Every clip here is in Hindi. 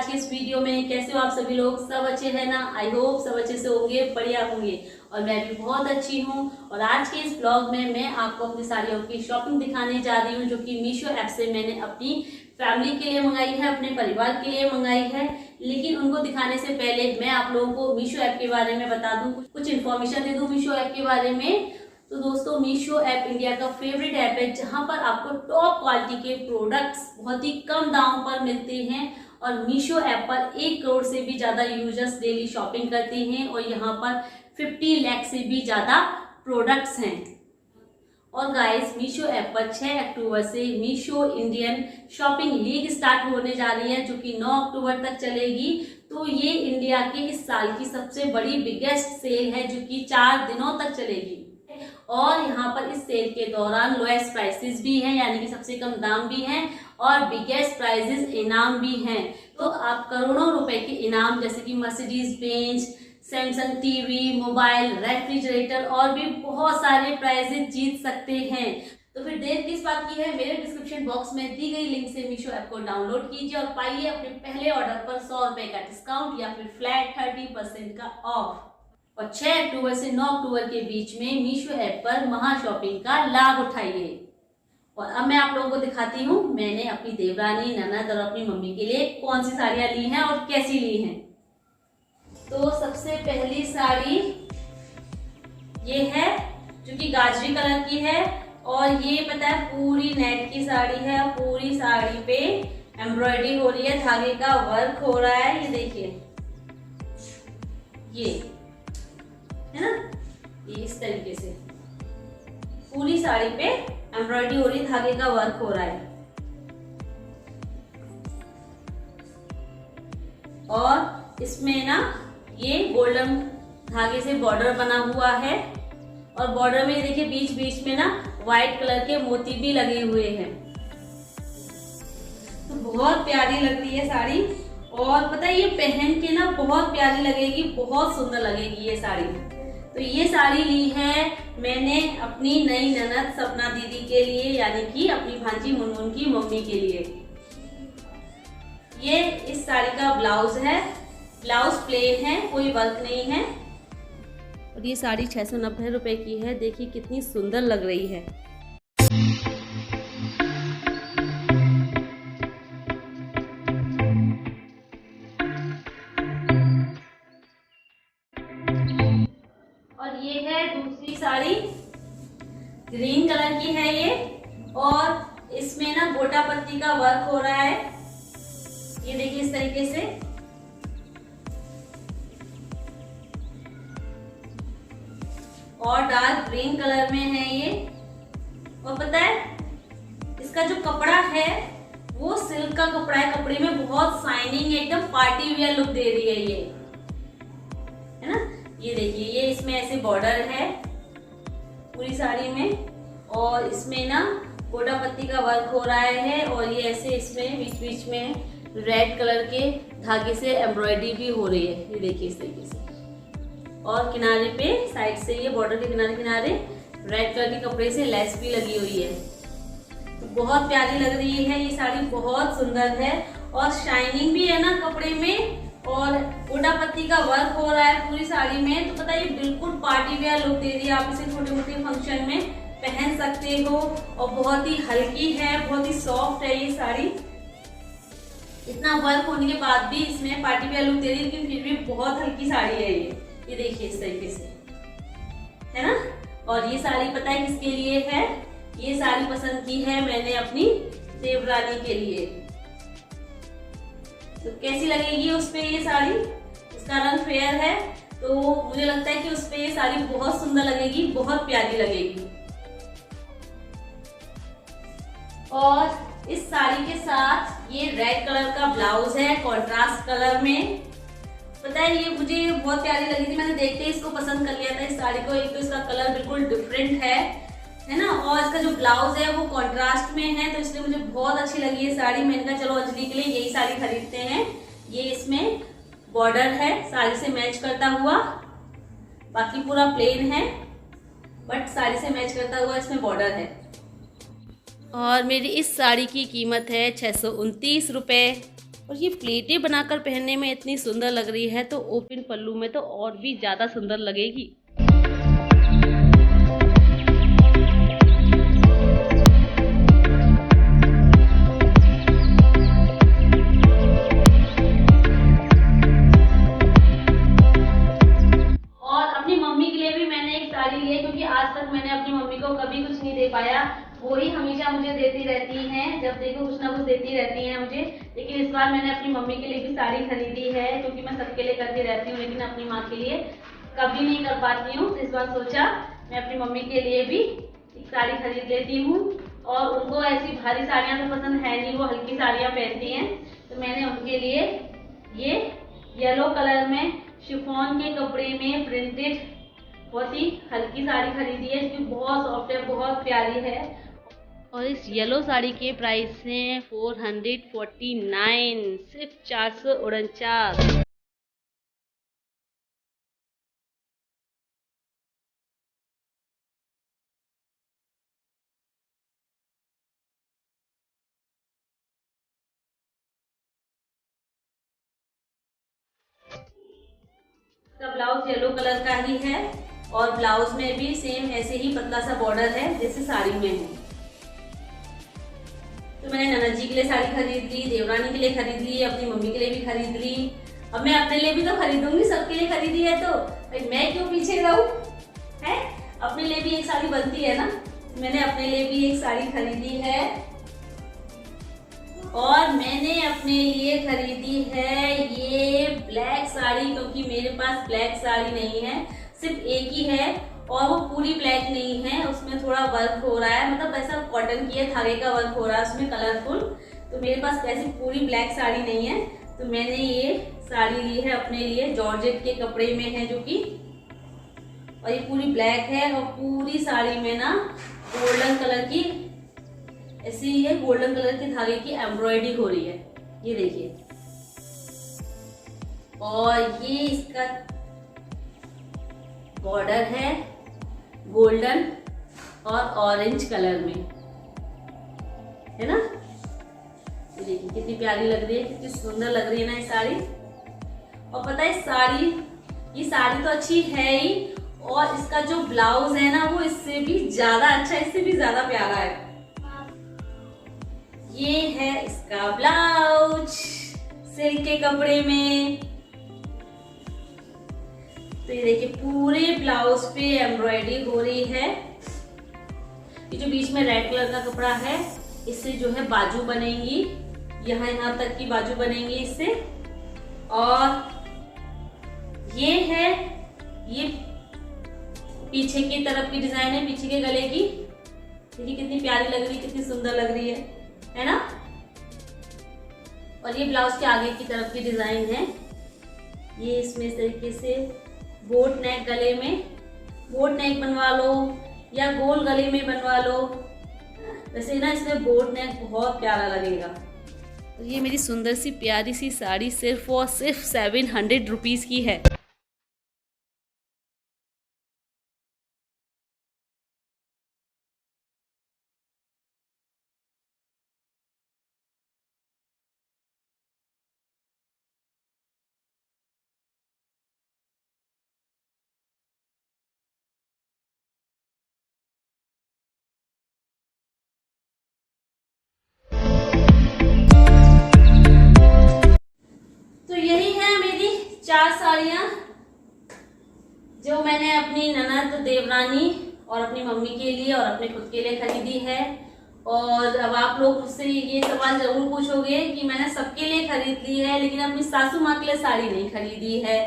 के इस वीडियो में। कैसे हो आप सभी लोग? सब अच्छे हैं ना? आई होप सब अच्छे से होंगे, बढ़िया होंगे। और मैं भी बहुत अच्छी हूँ। और आज के इस ब्लॉग में मैं आपको अपनी साड़ियों की शॉपिंग दिखाने जा रही हूँ, जो कि मीशो ऐप से मैंने अपनी फैमिली के लिए मंगाई है, अपने परिवार के लिए मंगाई है। लेकिन उनको दिखाने से पहले मैं आप लोगों को मीशो ऐप के बारे में बता दूं, कुछ इन्फॉर्मेशन दे दूं मीशो ऐप के बारे में। तो दोस्तों, मीशो ऐप इंडिया का फेवरेट ऐप है, जहां पर आपको टॉप क्वालिटी के प्रोडक्ट्स बहुत ही कम दामों पर मिलते हैं। और मीशो ऐप पर 1 करोड़ से भी ज्यादा यूजर्स डेली शॉपिंग करते हैं और यहाँ पर 50 लाख से भी ज्यादा प्रोडक्ट्स हैं। और गाइस, मीशो ऐप पर 6 अक्टूबर से Meesho Indian shopping league start होने जा रही है, जो कि 9 अक्टूबर तक चलेगी। तो ये इंडिया के इस साल की सबसे बड़ी बिगेस्ट सेल है, जो कि 4 दिनों तक चलेगी। और यहाँ पर इस सेल के दौरान लोएस्ट प्राइसेस भी हैं, यानी कि सबसे कम दाम भी हैं, और बिगेस्ट प्राइजेस इनाम भी हैं। तो आप करोड़ों रुपए के इनाम, जैसे कि Mercedes Benz, Samsung TV, mobile, refrigerator और भी बहुत सारे प्राइजेस जीत सकते हैं। तो फिर देर किस बात की है? मेरे डिस्क्रिप्शन बॉक्स में दी गई लिंक से मीशो ऐप को डाउनलोड कीजिए और पाइए अपने पहले ऑर्डर पर 100 रुपए का डिस्काउंट या फिर फ्लैट 30% का ऑफ। और 6 अक्टूबर से 9 अक्टूबर के बीच में मीशो ऐप पर महा शॉपिंग का लाभ उठाइए। और अब मैं आप लोगों को दिखाती हूँ मैंने अपनी देवरानी, ननद और अपनी मम्मी के लिए कौन सी साड़ियां ली हैं और कैसी ली हैं। तो सबसे पहली साड़ी ये है, जो कि गाजरी कलर की है। और ये पता है पूरी नेट की साड़ी है, पूरी साड़ी पे एम्ब्रॉयडरी हो रही है, धागे का वर्क हो रहा है। ये देखिए, ये है ना, ये इस तरीके से पूरी साड़ी पे एम्ब्रॉयडरी हो रही है, धागे का वर्क हो रहा है। और इसमें ना ये गोल्डन धागे से बॉर्डर बना हुआ है। और बॉर्डर में देखिए बीच बीच में ना व्हाइट कलर के मोती भी लगे हुए हैं। तो बहुत प्यारी लगती है साड़ी। और पता है, ये पहन के ना बहुत प्यारी लगेगी, बहुत सुंदर लगेगी ये साड़ी। तो ये साड़ी ली है मैंने अपनी नई ननद सपना दीदी के लिए, यानी कि अपनी भांजी मुनमुन की मम्मी के लिए। ये इस साड़ी का ब्लाउज है, ब्लाउज प्लेन है, कोई वर्क नहीं है। और ये साड़ी 690 रुपए की है। देखिए कितनी सुंदर लग रही है। और ये है दूसरी साड़ी, ग्रीन कलर की है ये। और इसमें ना गोटा पत्ती का वर्क हो रहा है, ये देखिए इस तरीके से। और डार्क ग्रीन कलर में है ये। और पता है, इसका जो कपड़ा है वो सिल्क का कपड़ा है, कपड़े में बहुत शाइनिंग है, एकदम पार्टी वियर लुक दे रही है ये, है ना। ये देखिए, ये इसमें ऐसे बॉर्डर है पूरी साड़ी में। और इसमें ना गोटा पत्ती का वर्क हो रहा है। और ये ऐसे इसमें बीच बीच में रेड कलर के धागे से एम्ब्रॉयडरी भी हो रही है, ये देखिए इस तरीके से। और किनारे पे साइड से ये बॉर्डर के किनारे किनारे रेड कलर के कपड़े से लेस भी लगी हुई है। तो बहुत प्यारी लग रही है ये साड़ी, बहुत सुंदर है। और शाइनिंग भी है ना कपड़े में। और गोटा पत्ती का वर्क हो रहा है पूरी साड़ी में। तो पता है, ये बिल्कुल पार्टी वेयर लुक दे रही है। आप इसे छोटे मोटे फंक्शन में पहन सकते हो। और बहुत ही हल्की है, बहुत ही सॉफ्ट है ये साड़ी। इतना वर्क होने के बाद भी इसमें पार्टी वेयर लुक दे रही है, लेकिन फिर भी बहुत हल्की साड़ी है ये देखिए इस तरीके से, है ना। और ये साड़ी पता है किसके लिए है? ये साड़ी पसंद की है मैंने अपनी देवरानी के लिए। तो कैसी लगेगी उस पे ये साड़ी? इसका रंग फेयर है, तो मुझे लगता है कि उस पे ये साड़ी बहुत सुंदर लगेगी, बहुत प्यारी लगेगी। और इस साड़ी के साथ ये रेड कलर का ब्लाउज है, कॉन्ट्रास्ट कलर में। पता है, ये मुझे बहुत प्यारी लगी थी, मैंने देखते ही इसको पसंद कर लिया था इस साड़ी को। एक तो इसका कलर बिल्कुल डिफरेंट है ना। और इसका जो ब्लाउज है वो कॉन्ट्रास्ट में है, तो इसलिए मुझे बहुत अच्छी लगी ये साड़ी। मैंने कहा चलो अंजलि के लिए यही साड़ी खरीदते हैं। ये इसमें बॉर्डर है साड़ी से मैच करता हुआ, बाकी पूरा प्लेन है, बट साड़ी से मैच करता हुआ इसमें बॉर्डर है। और मेरी इस साड़ी की कीमत है 629 रुपये। और ये प्लेटें बनाकर पहनने में इतनी सुंदर लग रही है, तो ओपन पल्लू में तो और भी ज़्यादा सुंदर लगेगी। क्योंकि आज तक मैंने अपनी मम्मी को कभी कुछ नहीं दे पाया, वो ही हमेशा मुझे देती रहती हैं, जब देखो कुछ ना कुछ देती रहती हैं मुझे। लेकिन इस बार मैंने अपनी मम्मी के लिए भी साड़ी खरीदी है, क्योंकि मैं सबके लिए करती रहती हूँ लेकिन अपनी माँ के लिए कभी नहीं कर पाती हूँ। तो इस बार सोचा मैं अपनी मम्मी के लिए भी एक साड़ी खरीद लेती हूँ। और उनको ऐसी भारी साड़ियाँ तो पसंद है नहीं, वो हल्की साड़ियाँ पहनती हैं। तो मैंने उनके लिए ये येलो कलर में शिफॉन के कपड़े में प्रिंटेड बहुत ही हल्की साड़ी खरीदी है, जो बहुत सॉफ्ट है, बहुत प्यारी है। और इस येलो साड़ी के प्राइस हैं 449, सिर्फ 449। इसका ब्लाउज येलो कलर का ही है और ब्लाउज में भी सेम ऐसे ही पतला सा बॉर्डर है जैसे साड़ी में है। तो मैंने ननद जी के लिए साड़ी खरीद ली, देवरानी के लिए खरीद ली, अपनी मम्मी के लिए भी खरीद ली। अब मैं अपने लिए भी तो खरीदूंगी, सबके लिए खरीदी है तो भाई मैं क्यों पीछे रहूं, है? अपने लिए भी एक साड़ी बनती है ना। मैंने अपने लिए भी एक साड़ी खरीदी है और मैंने अपने लिए खरीदी है ये ब्लैक साड़ी, क्योंकि मेरे पास ब्लैक साड़ी नहीं है, सिर्फ एक ही है और वो पूरी ब्लैक नहीं है, उसमें थोड़ा वर्क हो रहा है, मतलब ऐसा कॉटन की है, धागे का वर्क हो रहा है उसमें कलरफुल। तो मेरे पास ऐसी पूरी ब्लैक साड़ी नहीं है, तो मैंने ये साड़ी ली है अपने लिए, जॉर्जेट के कपड़े में है जो कि, और ये पूरी ब्लैक है और पूरी साड़ी में ना गोल्डन कलर की ऐसी है, गोल्डन कलर के धागे की एम्ब्रॉयडरी हो रही है, ये देखिए। और ये इसका बॉर्डर है गोल्डन और ऑरेंज कलर में, है ना। ये देखिए कितनी प्यारी लग रही है, कितनी सुंदर लग रही है ना ये साड़ी। और पता है ये साड़ी तो अच्छी है ही, और इसका जो ब्लाउज है ना वो इससे भी ज्यादा अच्छा, इससे भी ज्यादा प्यारा है। ये है इसका ब्लाउज सिल्क के कपड़े में। तो ये देखिए पूरे ब्लाउज पे एम्ब्रॉयडरी हो रही है। ये जो बीच में रेड कलर का कपड़ा है, इससे जो है बाजू बनेंगी, यहाँ तक की बाजू बनेंगी इससे। और ये है, ये पीछे की तरफ की डिजाइन है, पीछे के गले की। देखिए कितनी प्यारी लग रही है, कितनी सुंदर लग रही है ना। और ये ब्लाउज के आगे की तरफ की डिजाइन है। ये इसमें इस तरीके से बोट नेक, गले में बोट नेक बनवा लो या गोल गले में बनवा लो, वैसे ना इसमें बोट नेक बहुत प्यारा लगेगा। और ये मेरी सुंदर सी प्यारी सी साड़ी सिर्फ और सिर्फ 700 रुपीज की है। तो यही है मेरी 4 साड़ियाँ जो मैंने अपनी ननद, देवरानी और अपनी मम्मी के लिए और अपने खुद के लिए खरीदी है। और अब आप लोग मुझसे ये सवाल जरूर पूछोगे कि मैंने सबके लिए खरीद ली है लेकिन अपनी सासू माँ के लिए साड़ी नहीं खरीदी है।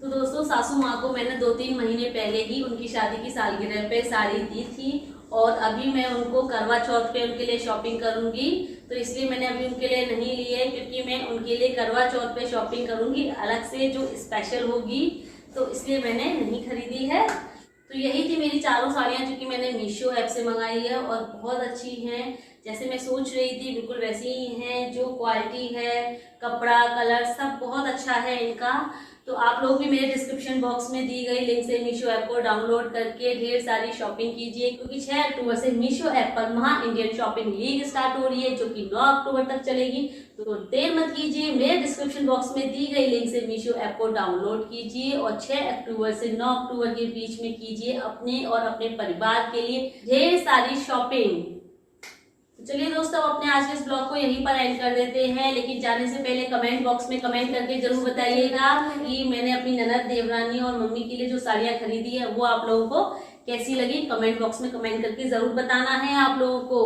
तो दोस्तों, सासू माँ को मैंने 2-3 महीने पहले ही उनकी शादी की सालगिरह पे साड़ी दी थी और अभी मैं उनको करवा चौथ पे उनके लिए शॉपिंग करूंगी, तो इसलिए मैंने अभी उनके लिए नहीं ली है, क्योंकि मैं उनके लिए करवा चौथ पे शॉपिंग करूंगी अलग से जो स्पेशल होगी, तो इसलिए मैंने नहीं खरीदी है। तो यही थी मेरी 4 साड़ियाँ जो कि मैंने मीशो ऐप से मंगाई है और बहुत अच्छी हैं। जैसे मैं सोच रही थी बिल्कुल वैसे ही हैं। जो क्वालिटी है, कपड़ा, कलर सब बहुत अच्छा है इनका। तो आप लोग भी मेरे डिस्क्रिप्शन बॉक्स में दी गई लिंक से मीशो ऐप को डाउनलोड करके ढेर सारी शॉपिंग कीजिए, क्योंकि 6 अक्टूबर से मीशो ऐप पर महा इंडियन शॉपिंग लीग स्टार्ट हो रही है, जो कि 9 अक्टूबर तक चलेगी। तो देर मत कीजिए, मेरे डिस्क्रिप्शन बॉक्स में दी गई लिंक से मीशो ऐप को डाउनलोड कीजिए और 6 अक्टूबर से 9 अक्टूबर के बीच में कीजिए अपने और अपने परिवार के लिए ढेर सारी शॉपिंग। चलिए दोस्तों, अपने आज के इस ब्लॉग को यहीं पर एंड कर देते हैं, लेकिन जाने से पहले कमेंट बॉक्स में कमेंट करके जरूर बताइएगा कि मैंने अपनी ननद, देवरानी और मम्मी के लिए जो साड़ियां खरीदी है वो आप लोगों को कैसी लगी। कमेंट बॉक्स में कमेंट करके जरूर बताना है आप लोगों को।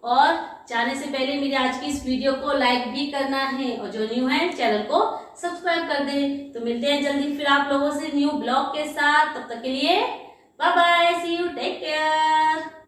और जाने से पहले मेरी आज की इस वीडियो को लाइक भी करना है, और जो न्यू है चैनल को सब्सक्राइब कर दें। तो मिलते हैं जल्दी फिर आप लोगों से न्यू ब्लॉग के साथ। तब तक के लिए bye bye, see you, take care.